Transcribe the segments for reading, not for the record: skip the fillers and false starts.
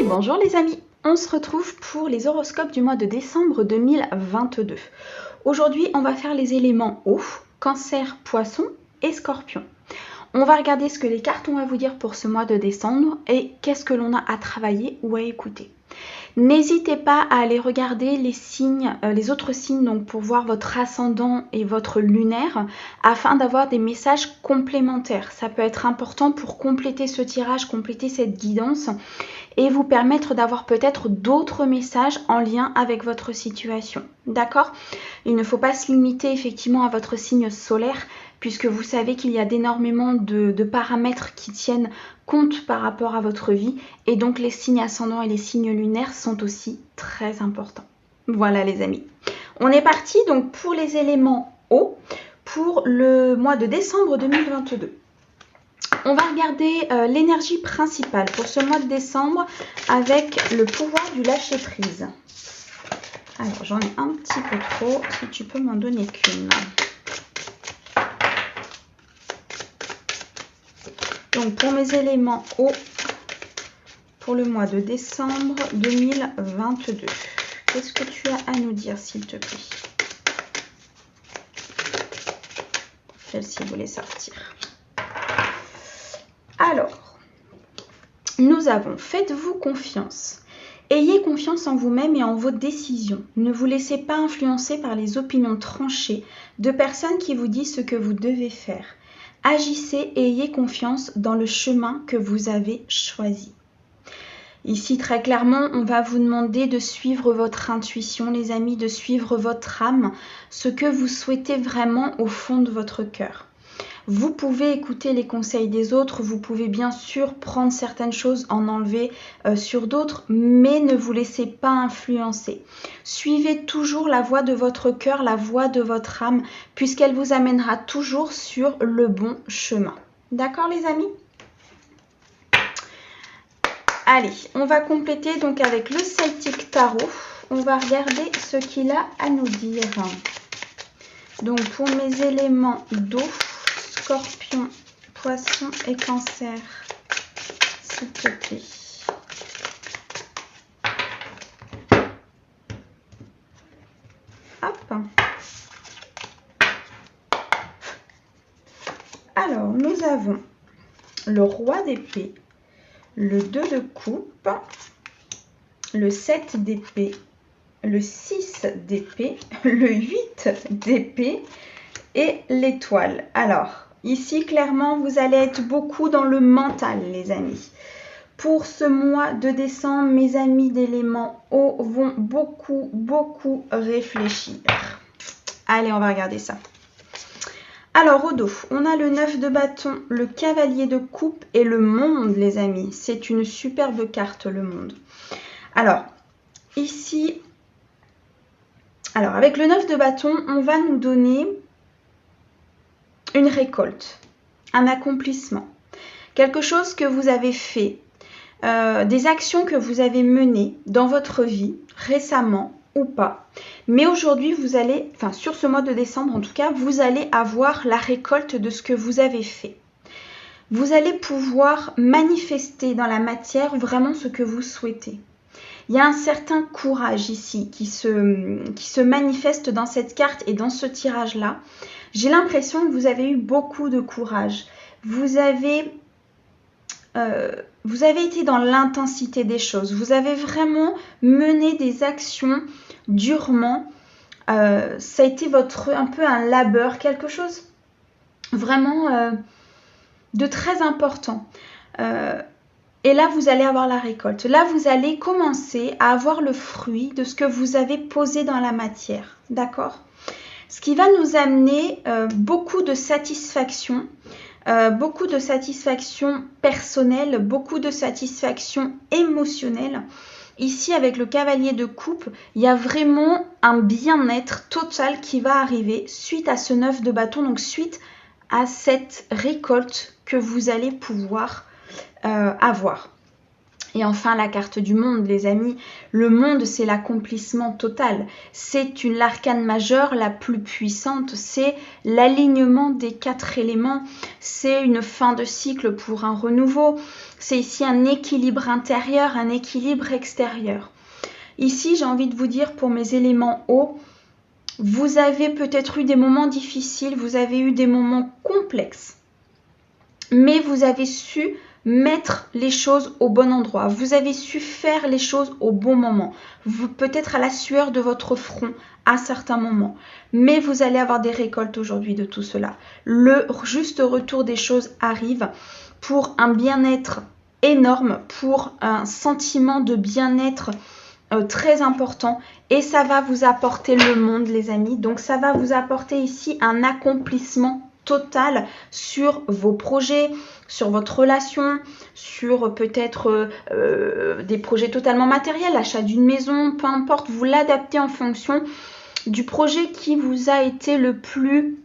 Bonjour les amis, on se retrouve pour les horoscopes du mois de décembre 2022. Aujourd'hui, on va faire les éléments eau, cancer, poisson et scorpion. On va regarder ce que les cartes ont à vous dire pour ce mois de décembre et qu'est-ce que l'on a à travailler ou à écouter. N'hésitez pas à aller regarder les signes, les autres signes donc pour voir votre ascendant et votre lunaire afin d'avoir des messages complémentaires. Ça peut être important pour compléter ce tirage, compléter cette guidance et vous permettre d'avoir peut-être d'autres messages en lien avec votre situation. D'accord ? Il ne faut pas se limiter effectivement à votre signe solaire puisque vous savez qu'il y a énormément de paramètres qui tiennent compte par rapport à votre vie et donc les signes ascendants et les signes lunaires sont aussi très importants. Voilà les amis. On est parti donc pour les éléments eau pour le mois de décembre 2022. On va regarder l'énergie principale pour ce mois de décembre avec le pouvoir du lâcher-prise. Alors, j'en ai un petit peu trop, si tu peux m'en donner qu'une. Donc, pour mes éléments eau, pour le mois de décembre 2022, qu'est-ce que tu as à nous dire, s'il te plaît? Celle-ci voulait sortir. Alors, nous avons « Faites-vous confiance ». Ayez confiance en vous-même et en vos décisions. Ne vous laissez pas influencer par les opinions tranchées de personnes qui vous disent ce que vous devez faire. Agissez et ayez confiance dans le chemin que vous avez choisi. Ici, très clairement, on va vous demander de suivre votre intuition, les amis, de suivre votre âme, ce que vous souhaitez vraiment au fond de votre cœur. Vous pouvez écouter les conseils des autres, vous pouvez bien sûr prendre certaines choses, en enlever sur d'autres, mais ne vous laissez pas influencer. Suivez toujours la voie de votre cœur, la voie de votre âme, puisqu'elle vous amènera toujours sur le bon chemin. D'accord les amis ? Allez, on va compléter donc avec le Celtic Tarot. On va regarder ce qu'il a à nous dire. Donc pour mes éléments d'eau, Scorpion, Poisson et Cancer, s'il te plaît. Hop. Alors, nous avons le Roi d'épée, le 2 de coupe, le 7 d'épée, le 6 d'épée, le 8 d'épée et l'étoile. Alors, ici, clairement, vous allez être beaucoup dans le mental, les amis. Pour ce mois de décembre, mes amis d'éléments eau vont beaucoup réfléchir. Allez, on va regarder ça. Alors, au dos, on a le 9 de bâton, le cavalier de coupe et le monde, les amis. C'est une superbe carte, le monde. Alors, ici, avec le 9 de bâton, on va nous donner une récolte, un accomplissement, quelque chose que vous avez fait, des actions que vous avez menées dans votre vie récemment ou pas. Mais aujourd'hui, vous allez, sur ce mois de décembre en tout cas, vous allez avoir la récolte de ce que vous avez fait. Vous allez pouvoir manifester dans la matière vraiment ce que vous souhaitez. Il y a un certain courage ici qui se manifeste dans cette carte et dans ce tirage-là. J'ai l'impression que vous avez eu beaucoup de courage. Vous avez été dans l'intensité des choses. Vous avez vraiment mené des actions durement. Ça a été un peu un labeur, quelque chose vraiment de très important. Et là, vous allez avoir la récolte. Là, vous allez commencer à avoir le fruit de ce que vous avez posé dans la matière. D'accord ? Ce qui va nous amener beaucoup de satisfaction personnelle, beaucoup de satisfaction émotionnelle. Ici, avec le cavalier de coupe, il y a vraiment un bien-être total qui va arriver suite à ce 9 de bâton, donc suite à cette récolte que vous allez pouvoir avoir. Et enfin, la carte du monde, les amis. Le monde, c'est l'accomplissement total. C'est l'arcane majeure la plus puissante. C'est l'alignement des 4 éléments. C'est une fin de cycle pour un renouveau. C'est ici un équilibre intérieur, un équilibre extérieur. Ici, j'ai envie de vous dire pour mes éléments eau, vous avez peut-être eu des moments difficiles, vous avez eu des moments complexes. Mais vous avez su mettre les choses au bon endroit. Vous avez su faire les choses au bon moment. Peut-être à la sueur de votre front à certains moments. Mais vous allez avoir des récoltes aujourd'hui de tout cela. Le juste retour des choses arrive pour un bien-être énorme, pour un sentiment de bien-être très important. Et ça va vous apporter le monde, les amis. Donc ça va vous apporter ici un accomplissement total sur vos projets, sur votre relation, sur peut-être des projets totalement matériels, l'achat d'une maison, peu importe, vous l'adaptez en fonction du projet qui vous a été le plus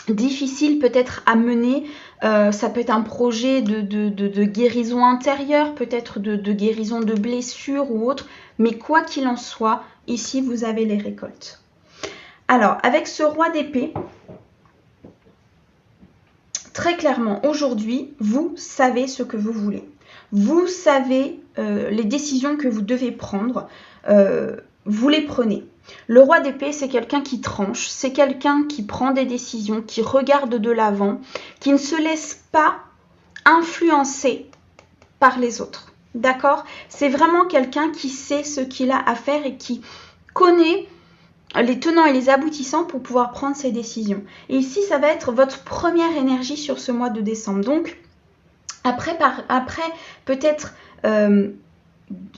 difficile peut-être à mener. Ça peut être un projet de guérison intérieure, peut-être de guérison de blessures ou autre, mais quoi qu'il en soit, ici vous avez les récoltes. Alors, avec ce roi d'épée, très clairement, aujourd'hui, vous savez ce que vous voulez. Vous savez les décisions que vous devez prendre. Vous les prenez. Le roi d'épée, c'est quelqu'un qui tranche. C'est quelqu'un qui prend des décisions, qui regarde de l'avant, qui ne se laisse pas influencer par les autres. D'accord? C'est vraiment quelqu'un qui sait ce qu'il a à faire et qui connaît les tenants et les aboutissants pour pouvoir prendre ses décisions. Et ici, ça va être votre première énergie sur ce mois de décembre. Donc, après peut-être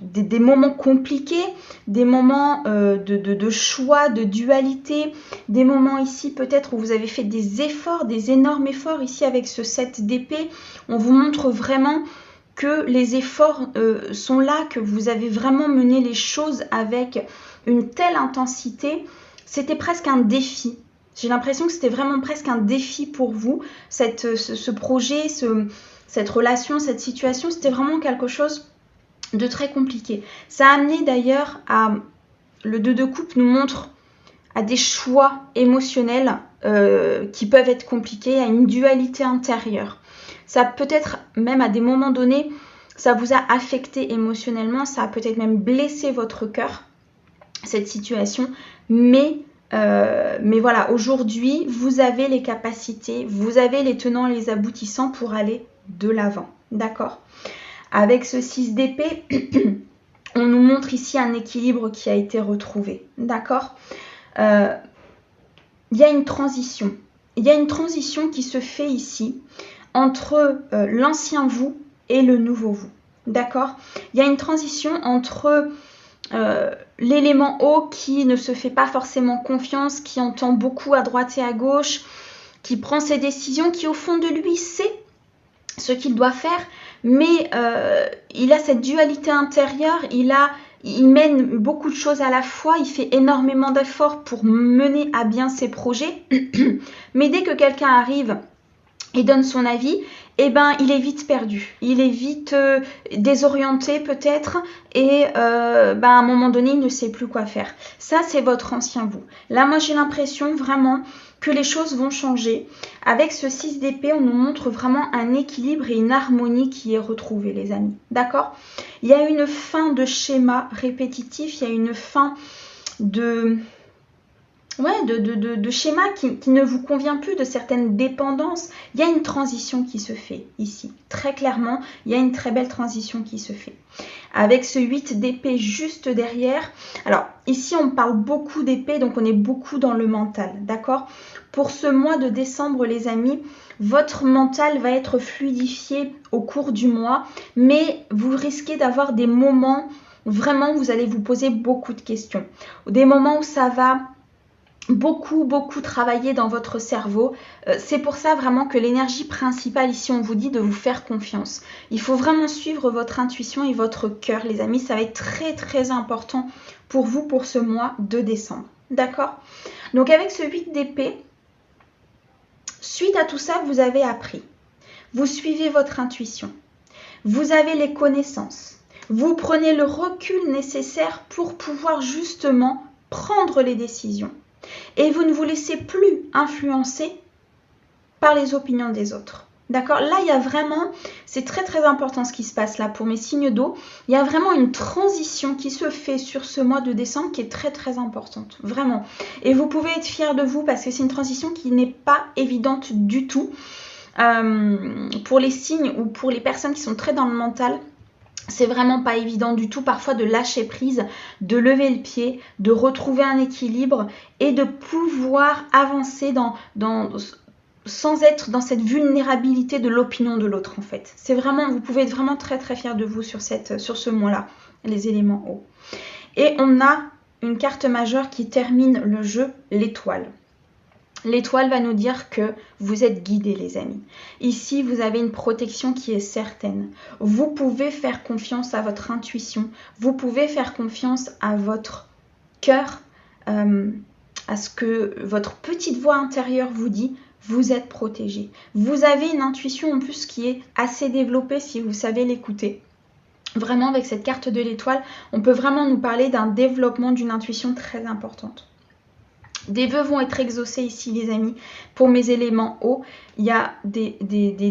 des moments compliqués, des moments de choix, de dualité, des moments ici peut-être où vous avez fait des efforts, des énormes efforts. Ici, avec ce 7 d'épée, on vous montre vraiment que les efforts sont là, que vous avez vraiment mené les choses avec une telle intensité. C'était presque un défi. J'ai l'impression que c'était vraiment presque un défi pour vous. Ce projet, cette relation, cette situation, c'était vraiment quelque chose de très compliqué. Ça a amené d'ailleurs à... Le 2 de coupe nous montre à des choix émotionnels qui peuvent être compliqués, à une dualité intérieure. Ça peut-être même à des moments donnés, ça vous a affecté émotionnellement, ça a peut-être même blessé votre cœur, cette situation. Mais voilà, aujourd'hui, vous avez les capacités, vous avez les tenants et les aboutissants pour aller de l'avant. D'accord ? Avec ce 6 d'épée, on nous montre ici un équilibre qui a été retrouvé. D'accord ? Il y a une transition. Il y a une transition qui se fait ici entre l'ancien vous et le nouveau vous. D'accord ? Il y a une transition entre l'élément eau qui ne se fait pas forcément confiance, qui entend beaucoup à droite et à gauche, qui prend ses décisions, qui au fond de lui sait ce qu'il doit faire, mais il a cette dualité intérieure, il mène beaucoup de choses à la fois, il fait énormément d'efforts pour mener à bien ses projets, mais dès que quelqu'un arrive et donne son avis, eh ben, il est vite perdu, il est vite désorienté peut-être et à un moment donné, il ne sait plus quoi faire. Ça, c'est votre ancien vous. Là, moi, j'ai l'impression vraiment que les choses vont changer. Avec ce 6 d'épée, on nous montre vraiment un équilibre et une harmonie qui est retrouvée, les amis. D'accord ? Il y a une fin de schéma répétitif, il y a une fin de schéma qui ne vous convient plus, de certaines dépendances. Il y a une transition qui se fait ici. Très clairement, il y a une très belle transition qui se fait. Avec ce 8 d'épée juste derrière. Alors, ici, on parle beaucoup d'épée, donc on est beaucoup dans le mental, d'accord ? Pour ce mois de décembre, les amis, votre mental va être fluidifié au cours du mois, mais vous risquez d'avoir des moments, vraiment, vous allez vous poser beaucoup de questions. Des moments où ça va beaucoup travailler dans votre cerveau. C'est pour ça vraiment que l'énergie principale ici, on vous dit de vous faire confiance. Il faut vraiment suivre votre intuition et votre cœur, les amis. Ça va être très important pour vous pour ce mois de décembre. D'accord ? Donc avec ce 8 d'épée, suite à tout ça, vous avez appris. Vous suivez votre intuition. Vous avez les connaissances. Vous prenez le recul nécessaire pour pouvoir justement prendre les décisions. Et vous ne vous laissez plus influencer par les opinions des autres. D'accord? Là, il y a vraiment, c'est très très important ce qui se passe là pour mes signes d'eau. Il y a vraiment une transition qui se fait sur ce mois de décembre qui est très très importante. Vraiment. Et vous pouvez être fiers de vous parce que c'est une transition qui n'est pas évidente du tout. Pour les signes ou pour les personnes qui sont très dans le mental, c'est vraiment pas évident du tout parfois de lâcher prise, de lever le pied, de retrouver un équilibre et de pouvoir avancer sans être dans cette vulnérabilité de l'opinion de l'autre en fait. C'est vraiment, vous pouvez être vraiment très très fiers de vous sur ce mois-là, les éléments eau. Et on a une carte majeure qui termine le jeu, l'étoile. L'étoile va nous dire que vous êtes guidés, les amis. Ici, vous avez une protection qui est certaine. Vous pouvez faire confiance à votre intuition. Vous pouvez faire confiance à votre cœur, à ce que votre petite voix intérieure vous dit. Vous êtes protégés. Vous avez une intuition en plus qui est assez développée si vous savez l'écouter. Vraiment, avec cette carte de l'étoile, on peut vraiment nous parler d'un développement d'une intuition très importante. Des vœux vont être exaucés ici, les amis. Pour mes éléments eau, il y a des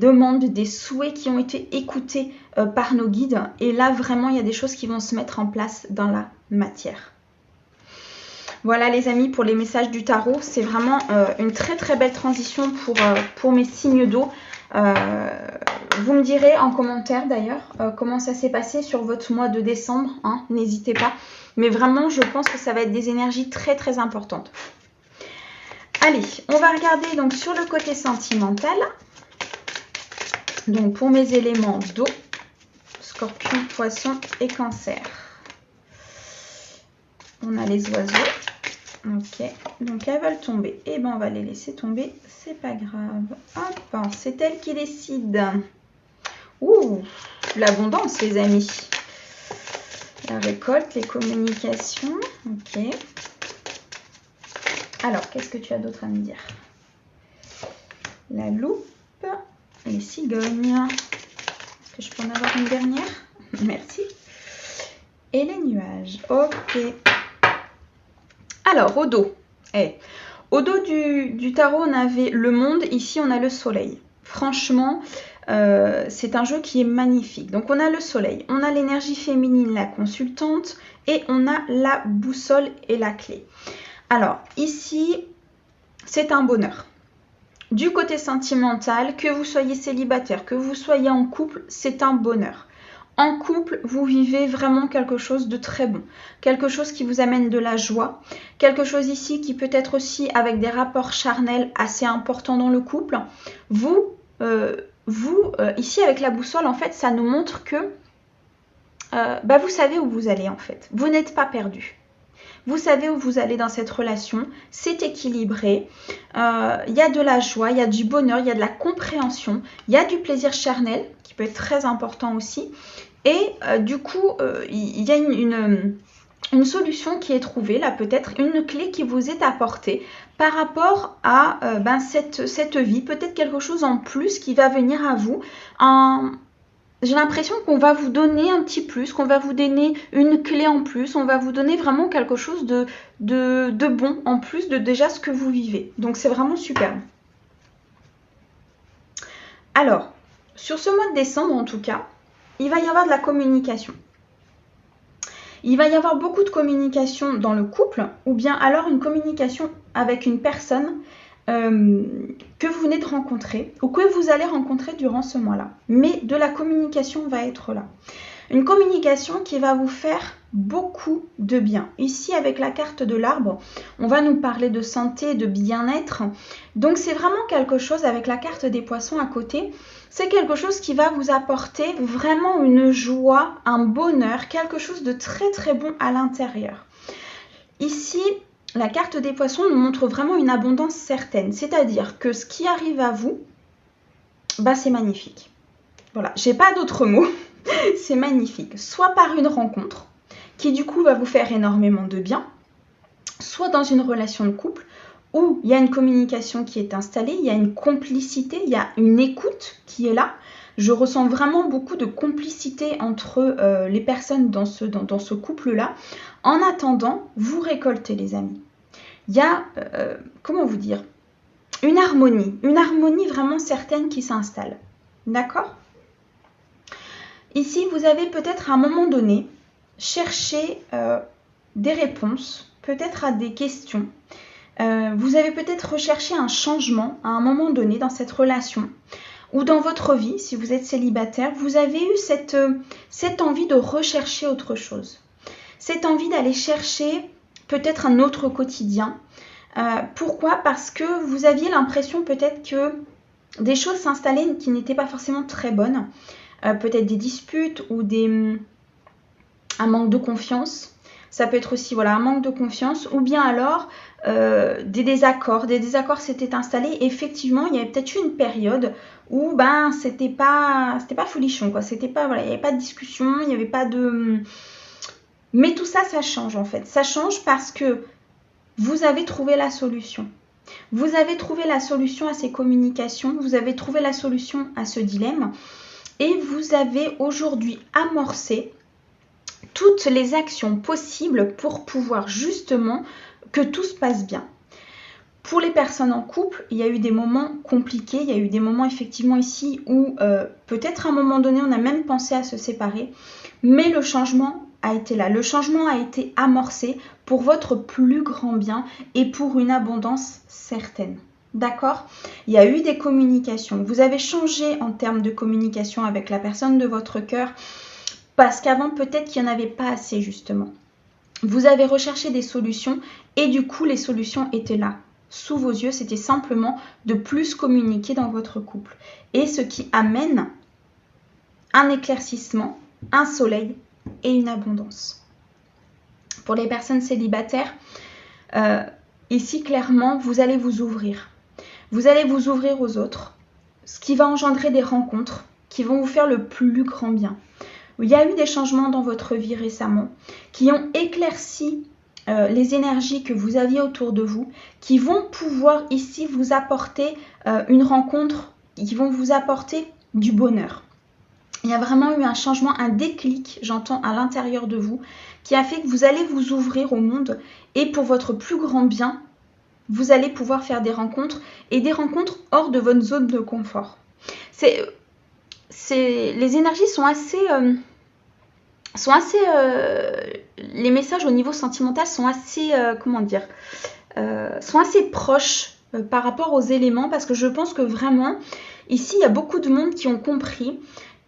demandes, des souhaits qui ont été écoutés par nos guides. Et là, vraiment, il y a des choses qui vont se mettre en place dans la matière. Voilà, les amis, pour les messages du tarot. C'est vraiment une très, très belle transition pour mes signes d'eau. Vous me direz en commentaire, d'ailleurs, comment ça s'est passé sur votre mois de décembre. Hein, n'hésitez pas. Mais vraiment, je pense que ça va être des énergies très, très importantes. Allez, on va regarder donc sur le côté sentimental. Donc pour mes éléments d'eau, Scorpion, Poisson et Cancer. On a les oiseaux. Ok, donc elles veulent tomber. Et ben on va les laisser tomber, c'est pas grave. Hop, c'est elle qui décide. Ouh, l'abondance, les amis. La récolte, les communications. Ok. Alors, qu'est-ce que tu as d'autre à me dire? La loupe, les cigognes. Est-ce que je peux en avoir une dernière? Merci. Et les nuages. Ok. Alors, au dos. Au dos du tarot, on avait le monde. Ici, on a le soleil. Franchement, c'est un jeu qui est magnifique. Donc, on a le soleil. On a l'énergie féminine, la consultante. Et on a la boussole et la clé. Alors, ici, c'est un bonheur. Du côté sentimental, que vous soyez célibataire, que vous soyez en couple, c'est un bonheur. En couple, vous vivez vraiment quelque chose de très bon. Quelque chose qui vous amène de la joie. Quelque chose ici qui peut être aussi avec des rapports charnels assez importants dans le couple. Ici, avec la boussole, en fait, ça nous montre que vous savez où vous allez, en fait. Vous n'êtes pas perdu. Vous savez où vous allez dans cette relation, c'est équilibré, il y a de la joie, il y a du bonheur, il y a de la compréhension, il y a du plaisir charnel qui peut être très important aussi. Et du coup, il y a une solution qui est trouvée, là peut-être une clé qui vous est apportée par rapport à cette vie, peut-être quelque chose en plus qui va venir à vous, j'ai l'impression qu'on va vous donner un petit plus, qu'on va vous donner une clé en plus, on va vous donner vraiment quelque chose de bon en plus de déjà ce que vous vivez. Donc c'est vraiment superbe. Alors, sur ce mois de décembre en tout cas, il va y avoir de la communication. Il va y avoir beaucoup de communication dans le couple ou bien alors une communication avec une personne que vous venez de rencontrer ou que vous allez rencontrer durant ce mois-là. Mais de la communication va être là. Une communication qui va vous faire beaucoup de bien. Ici, avec la carte de l'arbre, on va nous parler de santé, de bien-être. Donc, c'est vraiment quelque chose, avec la carte des poissons à côté, c'est quelque chose qui va vous apporter vraiment une joie, un bonheur, quelque chose de très très bon à l'intérieur. Ici, la carte des poissons nous montre vraiment une abondance certaine. C'est-à-dire que ce qui arrive à vous, c'est magnifique. Voilà, j'ai pas d'autres mots. C'est magnifique. Soit par une rencontre, qui du coup va vous faire énormément de bien, soit dans une relation de couple, où il y a une communication qui est installée, il y a une complicité, il y a une écoute qui est là. Je ressens vraiment beaucoup de complicité entre les personnes dans ce couple-là. En attendant, vous récoltez les amis. Il y a, comment vous dire, une harmonie vraiment certaine qui s'installe. D'accord ? Ici, vous avez peut-être à un moment donné cherché des réponses, peut-être à des questions. Vous avez peut-être recherché un changement à un moment donné dans cette relation ou dans votre vie, si vous êtes célibataire, vous avez eu cette envie de rechercher autre chose. Cette envie d'aller chercher peut-être un autre quotidien. Pourquoi ? Parce que vous aviez l'impression peut-être que des choses s'installaient qui n'étaient pas forcément très bonnes. Peut-être des disputes ou un manque de confiance. Ça peut être aussi un manque de confiance ou bien alors des désaccords. Des désaccords s'étaient installés. Effectivement, il y avait peut-être eu une période où c'était pas folichon, quoi. C'était pas, il n'y avait pas de discussion, il n'y avait pas de... Mais tout ça, ça change en fait. Ça change parce que vous avez trouvé la solution. Vous avez trouvé la solution à ces communications, vous avez trouvé la solution à ce dilemme et vous avez aujourd'hui amorcé toutes les actions possibles pour pouvoir justement que tout se passe bien. Pour les personnes en couple, il y a eu des moments compliqués, il y a eu des moments effectivement ici où peut-être à un moment donné on a même pensé à se séparer, mais le changement a été là. Le changement a été amorcé pour votre plus grand bien et pour une abondance certaine. D'accord ? Il y a eu des communications. Vous avez changé en termes de communication avec la personne de votre cœur parce qu'avant peut-être qu'il n'y en avait pas assez justement. Vous avez recherché des solutions et du coup les solutions étaient là. Sous vos yeux, c'était simplement de plus communiquer dans votre couple. Et ce qui amène un éclaircissement, un soleil et une abondance. Pour les personnes célibataires, ici clairement, vous allez vous ouvrir. Vous allez vous ouvrir aux autres, ce qui va engendrer des rencontres qui vont vous faire le plus grand bien. Il y a eu des changements dans votre vie récemment qui ont éclairci les énergies que vous aviez autour de vous, qui vont pouvoir ici vous apporter une rencontre, qui vont vous apporter du bonheur. Il y a vraiment eu un changement, un déclic, j'entends, à l'intérieur de vous, qui a fait que vous allez vous ouvrir au monde et pour votre plus grand bien, vous allez pouvoir faire des rencontres et des rencontres hors de votre zone de confort. Les énergies sont assez... les messages au niveau sentimental sont assez, sont assez proches par rapport aux éléments parce que je pense que vraiment, ici, il y a beaucoup de monde qui ont compris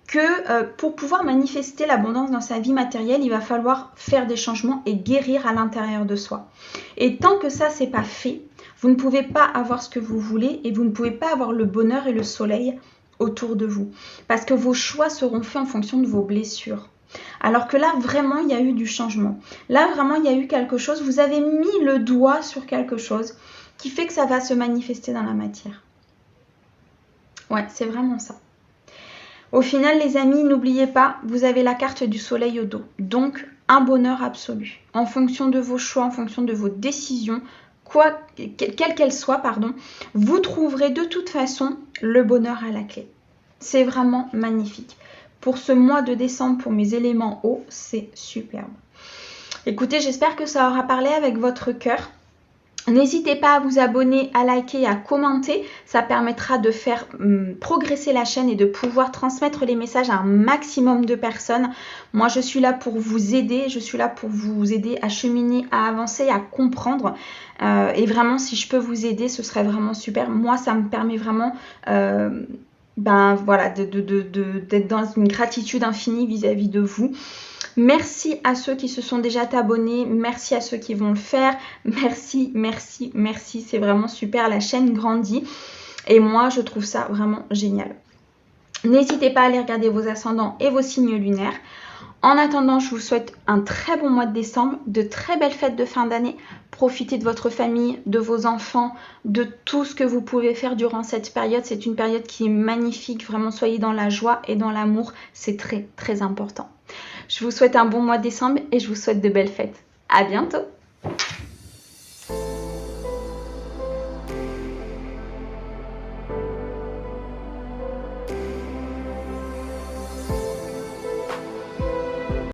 que pour pouvoir manifester l'abondance dans sa vie matérielle, il va falloir faire des changements et guérir à l'intérieur de soi. Et tant que ça, c'est pas fait, vous ne pouvez pas avoir ce que vous voulez et vous ne pouvez pas avoir le bonheur et le soleil autour de vous parce que vos choix seront faits en fonction de vos blessures. Alors que là, vraiment, il y a eu du changement. Là, vraiment, il y a eu quelque chose. Vous avez mis le doigt sur quelque chose qui fait que ça va se manifester dans la matière. Ouais, c'est vraiment ça. Au final, les amis, n'oubliez pas, vous avez la carte du soleil au dos. Donc, un bonheur absolu. En fonction de vos choix, en fonction de vos décisions, quelle qu'elle soit, vous trouverez de toute façon le bonheur à la clé. C'est vraiment magnifique. Pour ce mois de décembre, pour mes éléments eau, c'est superbe. Écoutez, j'espère que ça aura parlé avec votre cœur. N'hésitez pas à vous abonner, à liker et à commenter. Ça permettra de faire progresser la chaîne et de pouvoir transmettre les messages à un maximum de personnes. Moi, je suis là pour vous aider. Je suis là pour vous aider à cheminer, à avancer, à comprendre. Et vraiment, si je peux vous aider, ce serait vraiment super. Moi, ça me permet vraiment... d'être dans une gratitude infinie vis-à-vis de vous. Merci à ceux qui se sont déjà abonnés, merci à ceux qui vont le faire, merci, c'est vraiment super, la chaîne grandit et moi je trouve ça vraiment génial. N'hésitez pas à aller regarder vos ascendants et vos signes lunaires. En attendant, je vous souhaite un très bon mois de décembre, de très belles fêtes de fin d'année. Profitez de votre famille, de vos enfants, de tout ce que vous pouvez faire durant cette période. C'est une période qui est magnifique. Vraiment, soyez dans la joie et dans l'amour. C'est très, très important. Je vous souhaite un bon mois de décembre et je vous souhaite de belles fêtes. À bientôt!